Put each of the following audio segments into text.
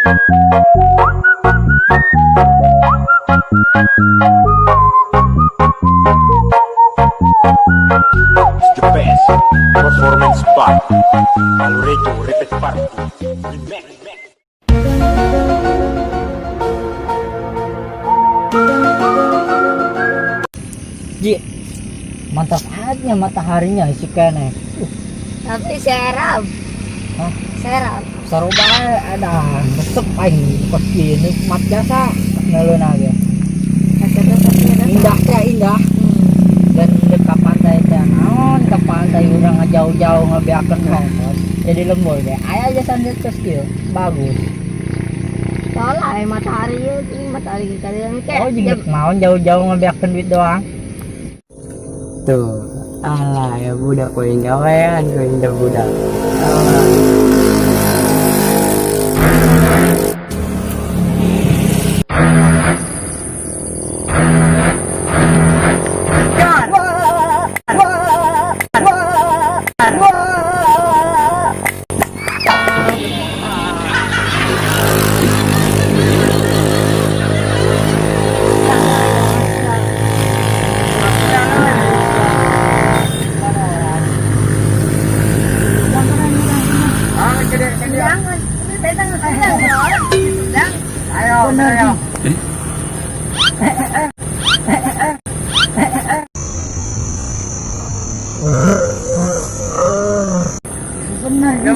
The best performance part. Already repeat party. Remix. Ji, mantap aja mataharinya si Kene. Tapi serap. Hah? Serap. Seru banget ada resep aing pasti nikmat jasa ngeuleuh aja. Indah teh indah. Dan dekat pantai teh naon ke pantai urang ngajauh-jauh ngabeakeun motor. Jadi lembur deh. Aya aja sandal kieu bagus. Soalnya matahari ini matahari kalian Oh, jeung naon jauh-jauh ngabeakeun duit doang. Tuh, alah ya budak ko indah wean ko indah budak.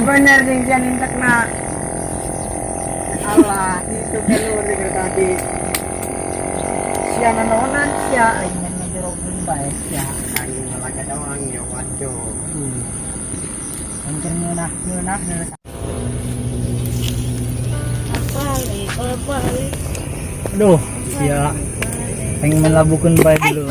Bener nih dia nintek nak. Allah itu keluar dari tadi. Siapa nonan siapa aing ngejerokin bae sia. Aing malah ada orang ya waduh. Anjir ngeunah Balik. Aduh, sia. Pengen melabuhkan bae dulu.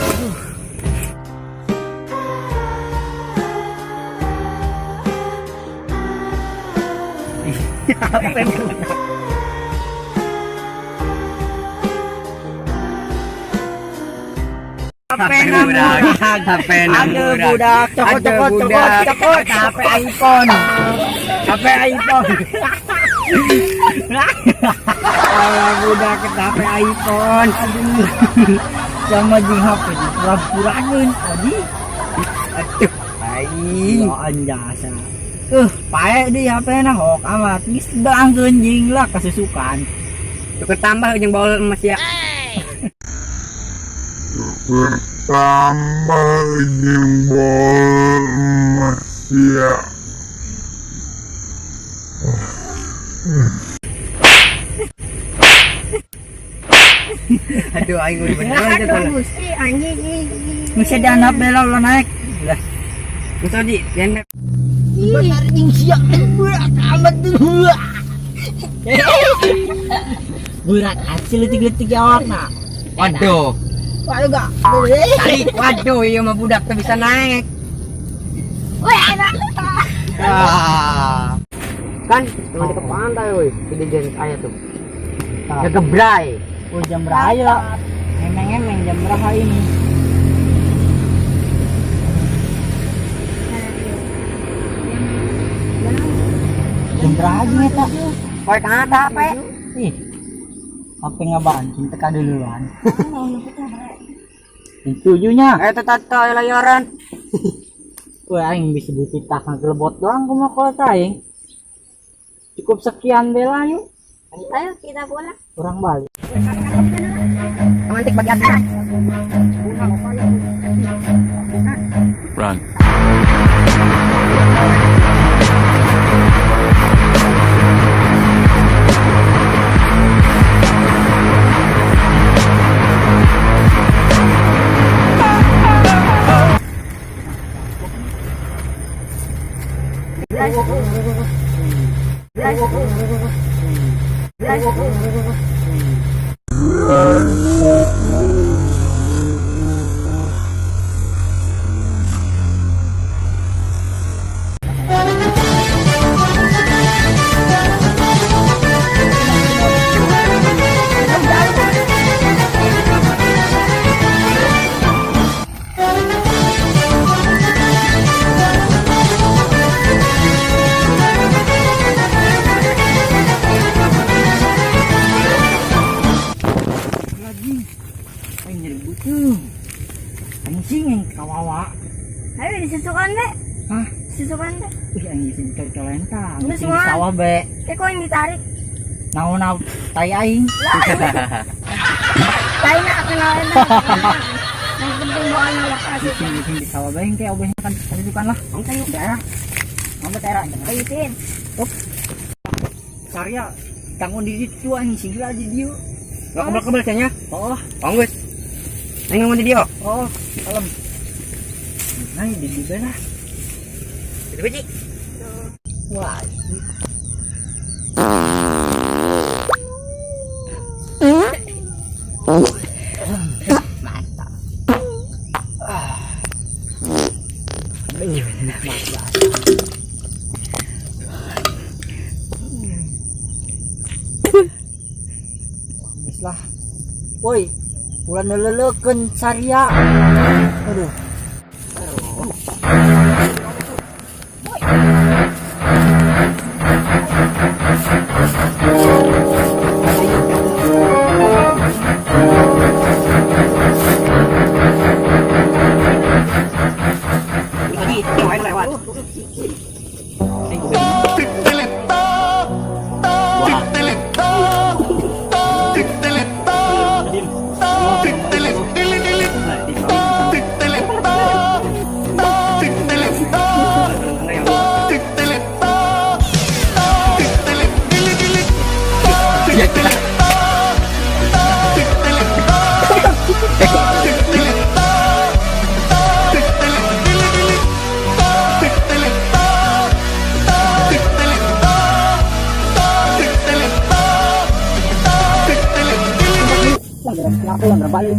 Budak, cokot, HP iPhone. Budak HP iPhone. Aduh. Sama jeung HP pura-puraeun tadi. Aduh, aing anjasa. Pae di HP na hok amat. Geus beangkeun jeung lah kasusukan. Tuker tambah jeung baul emas ya. Pertama jempol manusia. Aduh aing udah bener aja tuh. Mesti anjing. Mesti dana bela lo naik. Lah. Musa di jangan Benar jeung sia berat amat tuh. Berat asli letik-letik awakna. waduh. Waduh gak. Tarik waduh iya mah budak tuh bisa naik. Woi anak. Kan cuma di pantai woi, gede jenis ayah tuh. Ya gebrai. Oh jam berapa? Emeng jam berapa ini? Jam berapa nih tak? Koi kata apa? Ih, apa ngabancing teka duluan? Yang tujuhnya. Tata layaran. Wah, aing bisa dititahkan ke lebot doang kumaha kalau taing. Cukup sekian bela yuk. Ayo kita pulang. Kurang balik. Mantik bagi atas. Run. sing colenta. Ini Sing semua. sawah be. Kok yang ditarik? Naon tai aing. Tayo na kenalan na. Ang penting mo ang lakas. Sing di sawah be engke obeh kan tunjukkan lah. Ang tayo daerah. Ang daerah. Ayusin. Karya tanggung di situ anjing sing di dieu. Nggak kebal-kebal kayaknya. Oh, Panggus. Ini ngomong di dia. oh, alam. Nah, di dieu lah. Itu biji. Wah. Mantap. Lah. Woi, ulah nelelekeun saria. Aduh. Lagi, yang lain lewat. Aku yang berbalik.